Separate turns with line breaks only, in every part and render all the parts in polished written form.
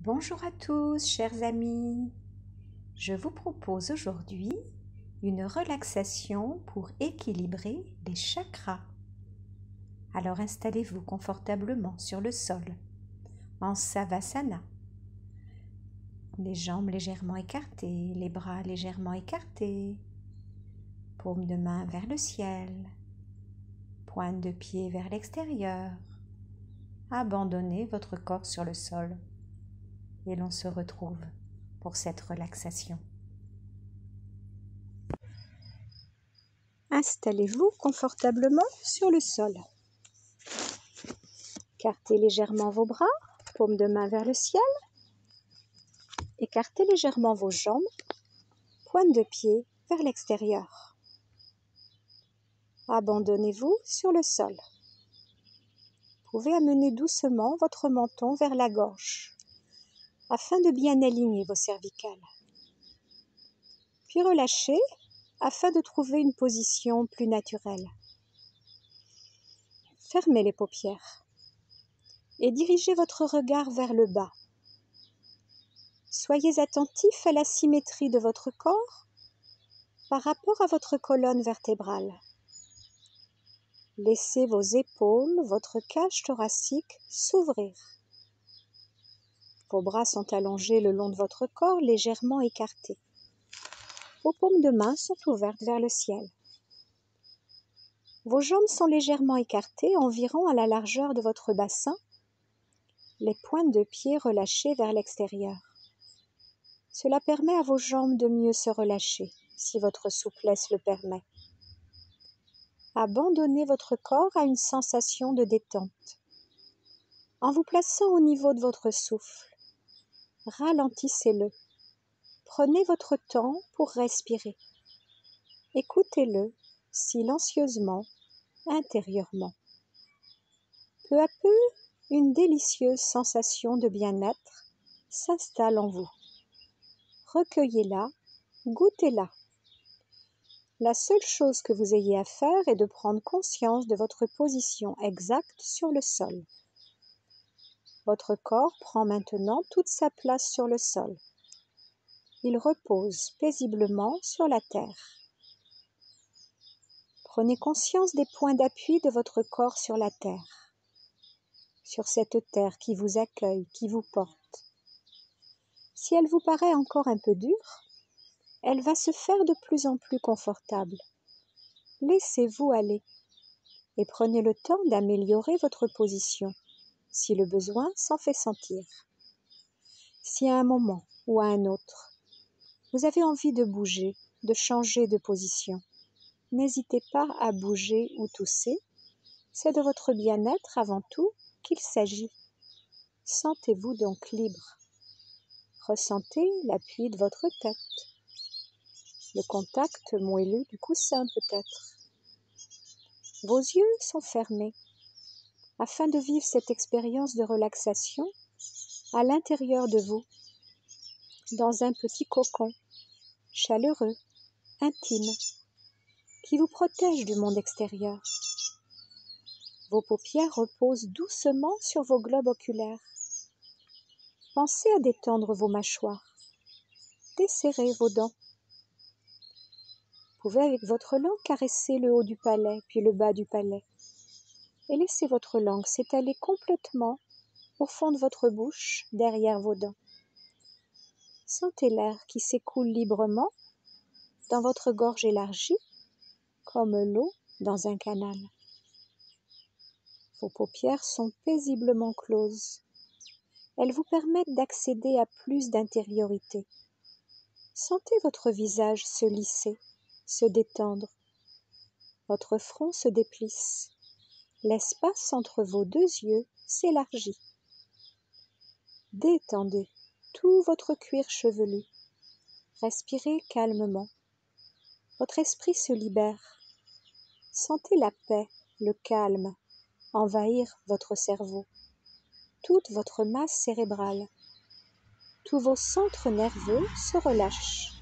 Bonjour à tous, chers amis. Je vous propose aujourd'hui une relaxation pour équilibrer les chakras. Alors installez-vous confortablement sur le sol, en Savasana. Les jambes légèrement écartées, les bras légèrement écartés, paume de main vers le ciel, pointe de pied vers l'extérieur. Abandonnez votre corps sur le sol et l'on se retrouve pour cette relaxation. Installez-vous confortablement sur le sol. Écartez légèrement vos bras, paume de main vers le ciel. Écartez légèrement vos jambes, pointe de pied vers l'extérieur. Abandonnez-vous sur le sol. Vous pouvez amener doucement votre menton vers la gorge afin de bien aligner vos cervicales. Puis relâchez afin de trouver une position plus naturelle. Fermez les paupières et dirigez votre regard vers le bas. Soyez attentif à la symétrie de votre corps par rapport à votre colonne vertébrale. Laissez vos épaules, votre cage thoracique s'ouvrir. Vos bras sont allongés le long de votre corps, légèrement écartés. Vos paumes de main sont ouvertes vers le ciel. Vos jambes sont légèrement écartées, environ à la largeur de votre bassin, les pointes de pied relâchées vers l'extérieur. Cela permet à vos jambes de mieux se relâcher, si votre souplesse le permet. Abandonnez votre corps à une sensation de détente. En vous plaçant au niveau de votre souffle, ralentissez-le. Prenez votre temps pour respirer. Écoutez-le silencieusement, intérieurement. Peu à peu, une délicieuse sensation de bien-être s'installe en vous. Recueillez-la, goûtez-la. La seule chose que vous ayez à faire est de prendre conscience de votre position exacte sur le sol. Votre corps prend maintenant toute sa place sur le sol. Il repose paisiblement sur la terre. Prenez conscience des points d'appui de votre corps sur la terre, sur cette terre qui vous accueille, qui vous porte. Si elle vous paraît encore un peu dure, elle va se faire de plus en plus confortable. Laissez-vous aller et prenez le temps d'améliorer votre position, si le besoin s'en fait sentir. Si à un moment ou à un autre, vous avez envie de bouger, de changer de position, n'hésitez pas à bouger ou tousser. C'est de votre bien-être avant tout qu'il s'agit. Sentez-vous donc libre. Ressentez l'appui de votre tête, le contact moelleux du coussin peut-être. Vos yeux sont fermés afin de vivre cette expérience de relaxation à l'intérieur de vous, dans un petit cocon chaleureux, intime, qui vous protège du monde extérieur. Vos paupières reposent doucement sur vos globes oculaires. Pensez à détendre vos mâchoires. Desserrez vos dents. Vous pouvez avec votre langue caresser le haut du palais, puis le bas du palais. Et laissez votre langue s'étaler complètement au fond de votre bouche, derrière vos dents. Sentez l'air qui s'écoule librement dans votre gorge élargie, comme l'eau dans un canal. Vos paupières sont paisiblement closes. Elles vous permettent d'accéder à plus d'intériorité. Sentez votre visage se lisser, se détendre. Votre front se déplisse. L'espace entre vos deux yeux s'élargit. Détendez tout votre cuir chevelu. Respirez calmement. Votre esprit se libère. Sentez la paix, le calme envahir votre cerveau, toute votre masse cérébrale. Tous vos centres nerveux se relâchent.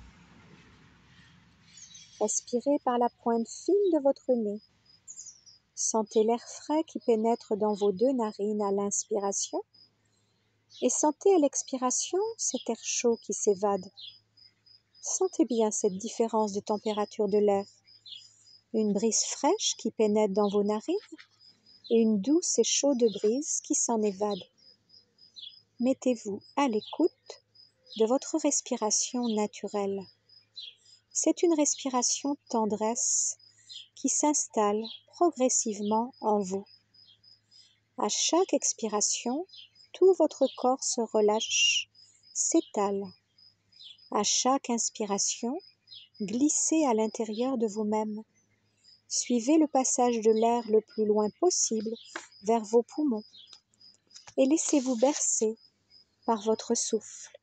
Respirez par la pointe fine de votre nez. Sentez l'air frais qui pénètre dans vos deux narines à l'inspiration Et sentez à l'expiration cet air chaud qui s'évade. Sentez bien cette différence de température de l'air. Une brise fraîche qui pénètre dans vos narines et une douce et chaude brise qui s'en évade. Mettez-vous à l'écoute de votre respiration naturelle. C'est une respiration tendresse qui s'installe progressivement en vous. À chaque expiration, tout votre corps se relâche, s'étale. À chaque inspiration, glissez à l'intérieur de vous-même. Suivez le passage de l'air le plus loin possible vers vos poumons et laissez-vous bercer par votre souffle.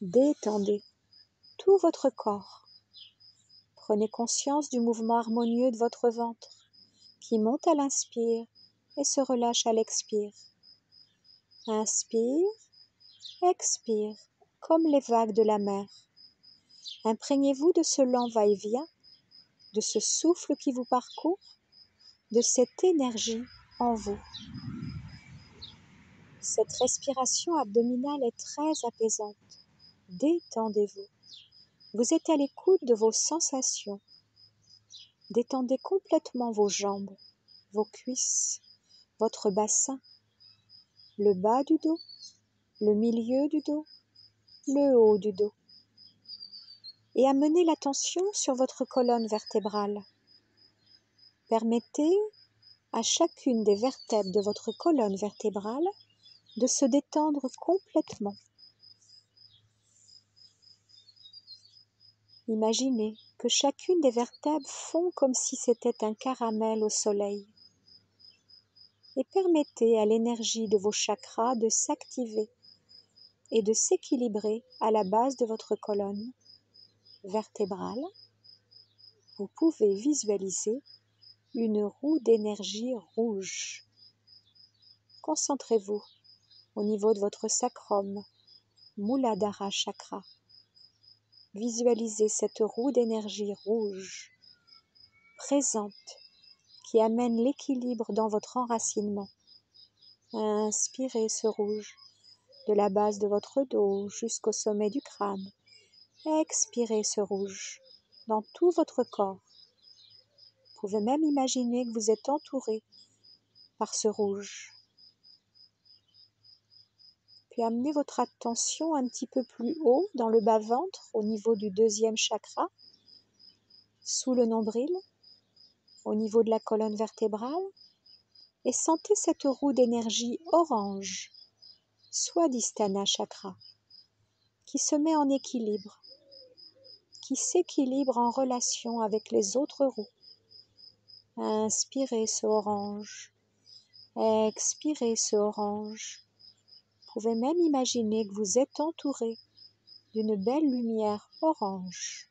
Détendez tout votre corps. Prenez conscience du mouvement harmonieux de votre ventre qui monte à l'inspire et se relâche à l'expire. Inspire, expire, comme les vagues de la mer. Imprégnez-vous de ce lent va-et-vient, de ce souffle qui vous parcourt, de cette énergie en vous. Cette respiration abdominale est très apaisante. Détendez-vous. Vous êtes à l'écoute de vos sensations. Détendez complètement vos jambes, vos cuisses, votre bassin, le bas du dos, le milieu du dos, le haut du dos. Et amenez l'attention sur votre colonne vertébrale. Permettez à chacune des vertèbres de votre colonne vertébrale de se détendre complètement. Imaginez que chacune des vertèbres fond comme si c'était un caramel au soleil. Et permettez à l'énergie de vos chakras de s'activer et de s'équilibrer à la base de votre colonne vertébrale. Vous pouvez visualiser une roue d'énergie rouge. Concentrez-vous au niveau de votre sacrum, Muladhara Chakra. Visualisez cette roue d'énergie rouge, présente, qui amène l'équilibre dans votre enracinement. Inspirez ce rouge de la base de votre dos jusqu'au sommet du crâne. Expirez ce rouge dans tout votre corps. Vous pouvez même imaginer que vous êtes entouré par ce rouge. Puis amenez votre attention un petit peu plus haut dans le bas-ventre, au niveau du deuxième chakra, sous le nombril, au niveau de la colonne vertébrale, et sentez cette roue d'énergie orange, Swadhisthana Chakra, qui se met en équilibre, qui s'équilibre en relation avec les autres roues. Inspirez ce orange, expirez ce orange. Vous pouvez même imaginer que vous êtes entouré d'une belle lumière orange.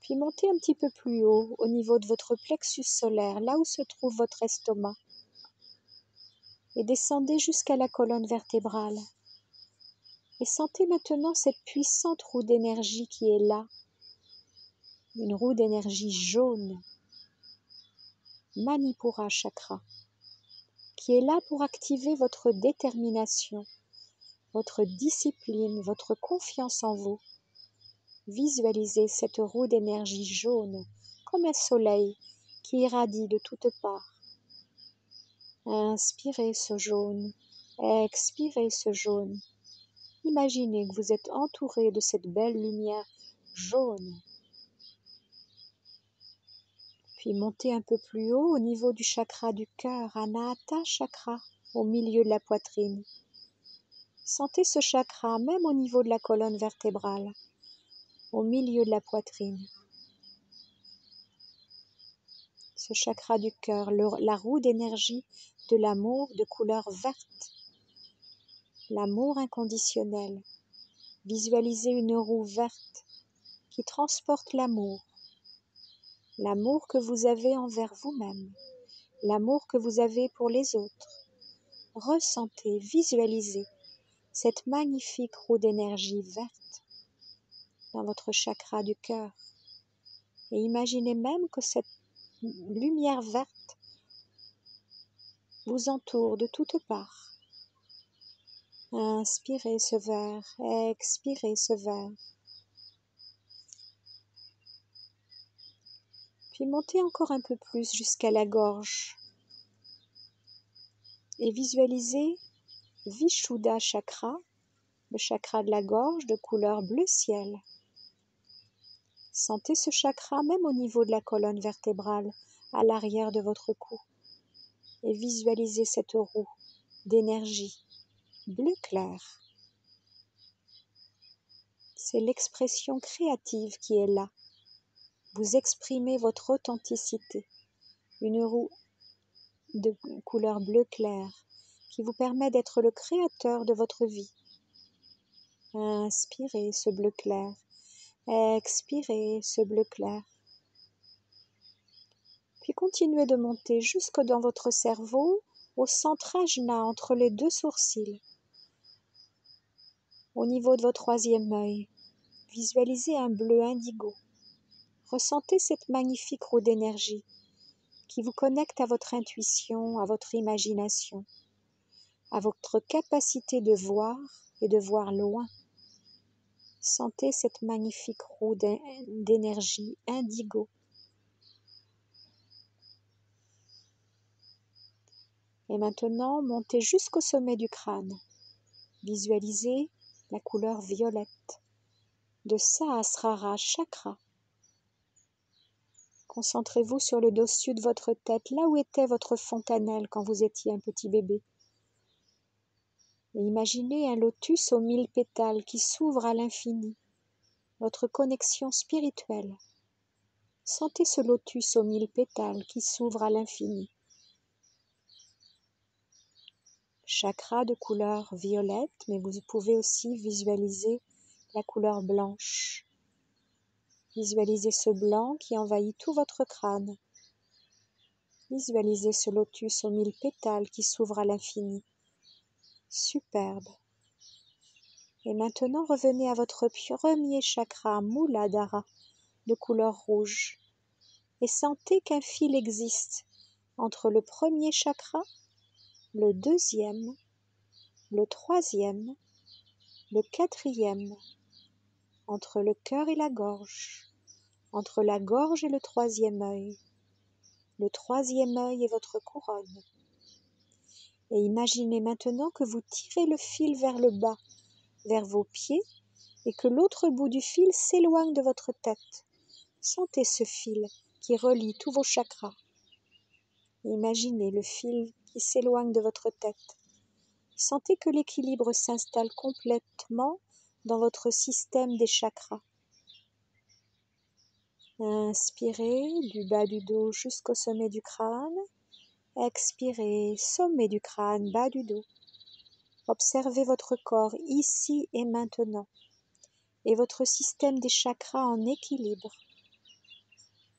Puis montez un petit peu plus haut au niveau de votre plexus solaire, là où se trouve votre estomac. Et descendez jusqu'à la colonne vertébrale. Et sentez maintenant cette puissante roue d'énergie qui est là. Une roue d'énergie jaune, Manipura Chakra, qui est là pour activer votre détermination, votre discipline, votre confiance en vous. Visualisez cette roue d'énergie jaune comme un soleil qui irradie de toutes parts. Inspirez ce jaune, expirez ce jaune. Imaginez que vous êtes entouré de cette belle lumière jaune. Puis montez un peu plus haut au niveau du chakra du cœur, Anahata Chakra, au milieu de la poitrine. Sentez ce chakra même au niveau de la colonne vertébrale, au milieu de la poitrine. Ce chakra du cœur, la roue d'énergie de l'amour de couleur verte. L'amour inconditionnel. Visualisez une roue verte qui transporte l'amour. L'amour que vous avez envers vous-même. L'amour que vous avez pour les autres. Ressentez, visualisez cette magnifique roue d'énergie verte dans votre chakra du cœur. Et imaginez même que cette lumière verte vous entoure de toutes parts. Inspirez ce verre, expirez ce verre. Puis montez encore un peu plus jusqu'à la gorge et visualisez Vishuddha Chakra, le chakra de la gorge de couleur bleu ciel. Sentez ce chakra même au niveau de la colonne vertébrale, à l'arrière de votre cou. Et visualisez cette roue d'énergie bleu clair. C'est l'expression créative qui est là. Vous exprimez votre authenticité. Une roue de couleur bleu clair qui vous permet d'être le créateur de votre vie. Inspirez ce bleu clair. Expirez ce bleu clair. Puis continuez de monter jusque dans votre cerveau, au centre ajna entre les deux sourcils. Au niveau de votre troisième œil, visualisez un bleu indigo. Ressentez cette magnifique roue d'énergie qui vous connecte à votre intuition, à votre imagination, à votre capacité de voir et de voir loin. Sentez cette magnifique roue d'énergie indigo. Et maintenant, montez jusqu'au sommet du crâne. Visualisez la couleur violette de Sahasrara Chakra. Concentrez-vous sur le dessus de votre tête, là où était votre fontanelle quand vous étiez un petit bébé. Et imaginez un lotus aux 1000 pétales qui s'ouvre à l'infini, votre connexion spirituelle. Sentez ce lotus aux 1000 pétales qui s'ouvre à l'infini. Chakra de couleur violette, mais vous pouvez aussi visualiser la couleur blanche. Visualisez ce blanc qui envahit tout votre crâne. Visualisez ce lotus aux 1000 pétales qui s'ouvre à l'infini. Superbe. Et maintenant, revenez à votre premier chakra, Muladhara, de couleur rouge. Et sentez qu'un fil existe entre le premier chakra, le deuxième, le troisième, le quatrième, entre le cœur et la gorge, entre la gorge et le troisième œil est votre couronne. Et imaginez maintenant que vous tirez le fil vers le bas, vers vos pieds, et que l'autre bout du fil s'éloigne de votre tête. Sentez ce fil qui relie tous vos chakras. Imaginez le fil qui s'éloigne de votre tête. Sentez que l'équilibre s'installe complètement dans votre système des chakras. Inspirez du bas du dos jusqu'au sommet du crâne. Expirez, sommet du crâne, bas du dos. Observez votre corps ici et maintenant et votre système des chakras en équilibre.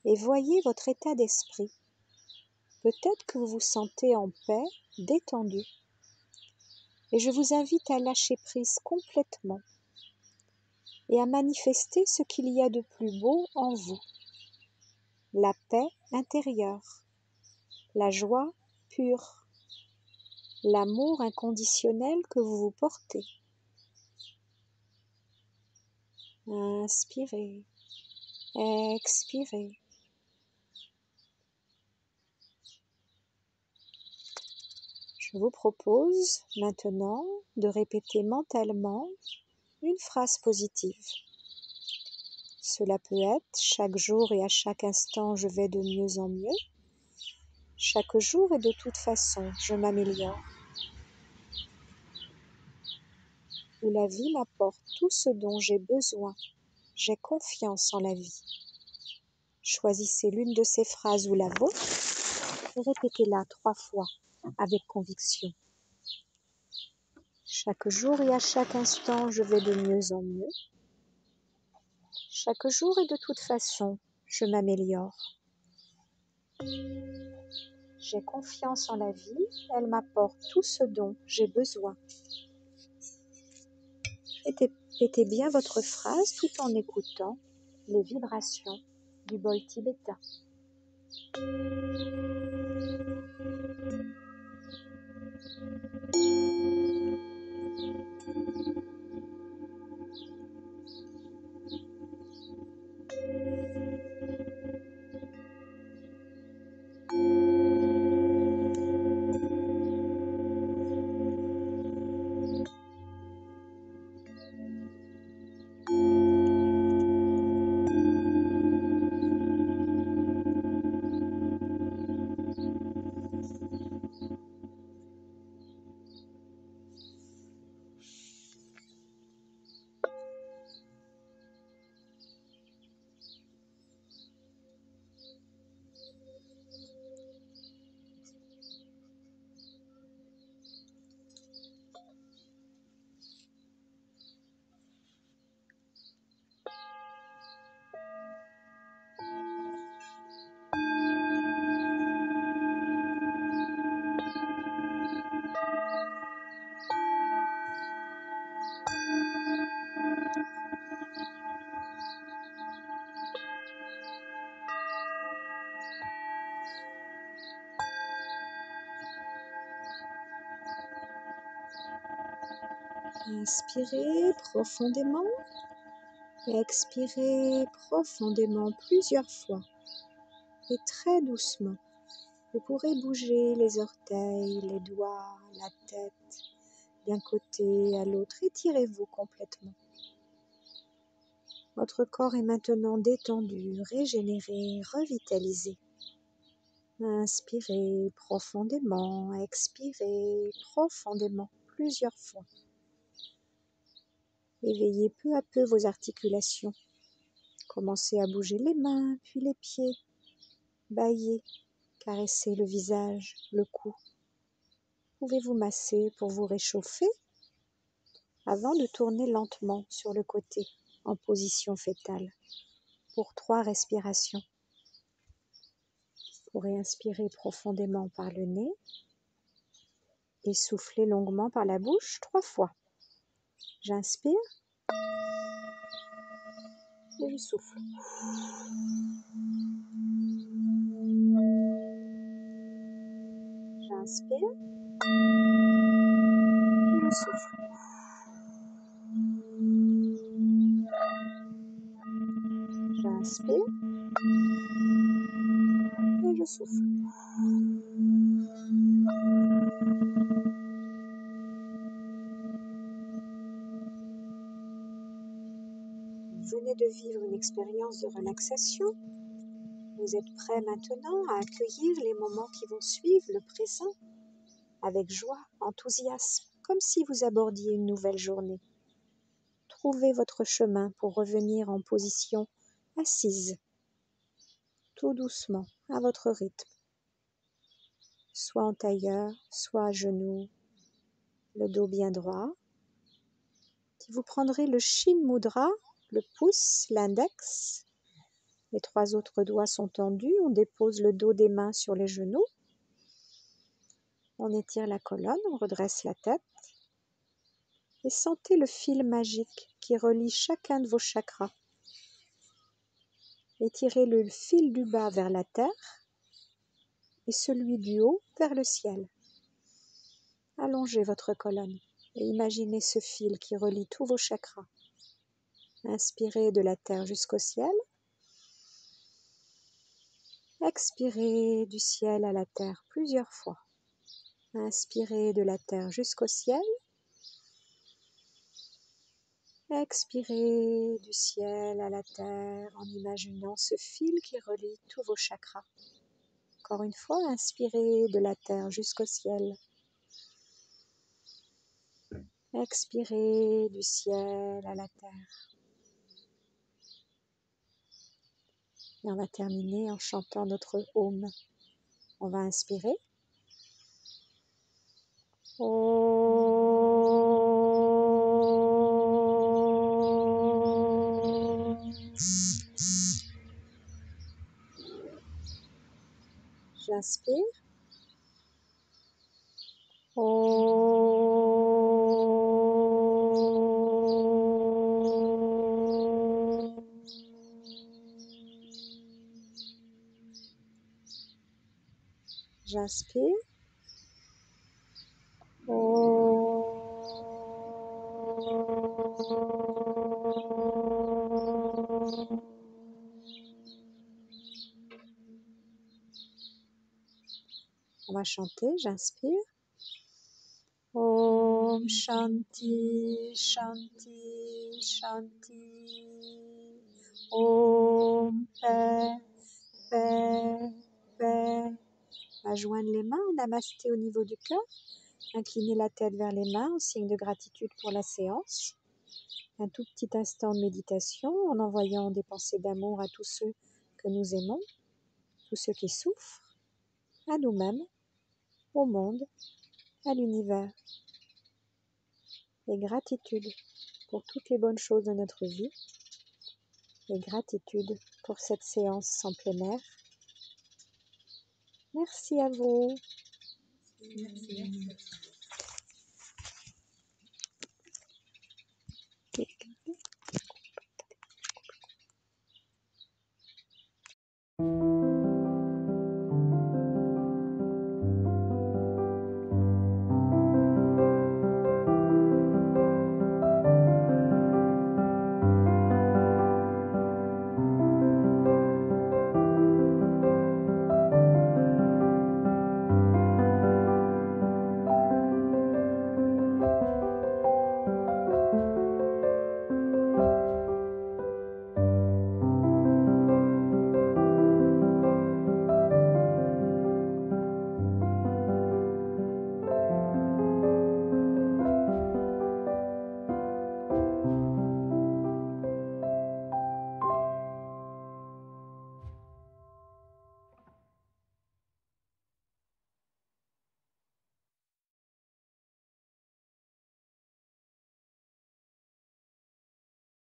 Et voyez votre état d'esprit. Peut-être que vous vous sentez en paix, détendu. Et je vous invite à lâcher prise complètement et à manifester ce qu'il y a de plus beau en vous. La paix intérieure, la joie pure, l'amour inconditionnel que vous vous portez. Inspirez, expirez. Je vous propose maintenant de répéter mentalement une phrase positive. Cela peut être chaque jour et à chaque instant je vais de mieux en mieux. Chaque jour et de toute façon je m'améliore. Où la vie m'apporte tout ce dont j'ai besoin. J'ai confiance en la vie. Choisissez l'une de ces phrases ou la vôtre et répétez-la 3 fois avec conviction. Chaque jour et à chaque instant, je vais de mieux en mieux. Chaque jour et de toute façon, je m'améliore. J'ai confiance en la vie, elle m'apporte tout ce dont j'ai besoin. Répétez bien votre phrase tout en écoutant les vibrations du bol tibétain. Inspirez profondément et expirez profondément plusieurs fois et très doucement. Vous pourrez bouger les orteils, les doigts, la tête d'un côté à l'autre. Étirez-vous complètement. Votre corps est maintenant détendu, régénéré, revitalisé. Inspirez profondément, expirez profondément plusieurs fois. Éveillez peu à peu vos articulations. Commencez à bouger les mains, puis les pieds. Bâillez, caressez le visage, le cou. Pouvez-vous masser pour vous réchauffer avant de tourner lentement sur le côté en position fétale pour 3 respirations. Vous pourrez inspirer profondément par le nez et souffler longuement par la bouche 3 fois. J'inspire et je souffle. J'inspire et je souffle. J'inspire et je souffle. Vous venez de vivre une expérience de relaxation. Vous êtes prêt maintenant à accueillir les moments qui vont suivre, le présent, avec joie, enthousiasme, comme si vous abordiez une nouvelle journée. Trouvez votre chemin pour revenir en position assise, tout doucement, à votre rythme, soit en tailleur, soit à genoux, le dos bien droit. Vous prendrez le Shin Mudra, le pouce, l'index. Les 3 autres doigts sont tendus, on dépose le dos des mains sur les genoux. On étire la colonne, on redresse la tête. Et sentez le fil magique qui relie chacun de vos chakras. Étirez le fil du bas vers la terre et celui du haut vers le ciel. Allongez votre colonne et imaginez ce fil qui relie tous vos chakras. Inspirez de la terre jusqu'au ciel. Expirez du ciel à la terre plusieurs fois. Inspirez de la terre jusqu'au ciel. Expirez du ciel à la terre en imaginant ce fil qui relie tous vos chakras. Encore une fois, inspirez de la terre jusqu'au ciel. Expirez du ciel à la terre. Et on va terminer en chantant notre Om. On va inspirer. J'inspire. J'inspire. On va chanter, j'inspire. Om Shanti, Shanti, Shanti. Om paix, paix, paix. On va joindre les mains, namasté au niveau du cœur. Incliner la tête vers les mains en signe de gratitude pour la séance. Un tout petit instant de méditation en envoyant des pensées d'amour à tous ceux que nous aimons, tous ceux qui souffrent, à nous-mêmes, au monde, à l'univers. Et gratitude pour toutes les bonnes choses de notre vie. Et gratitude pour cette séance en plein air. Merci à vous.
Merci.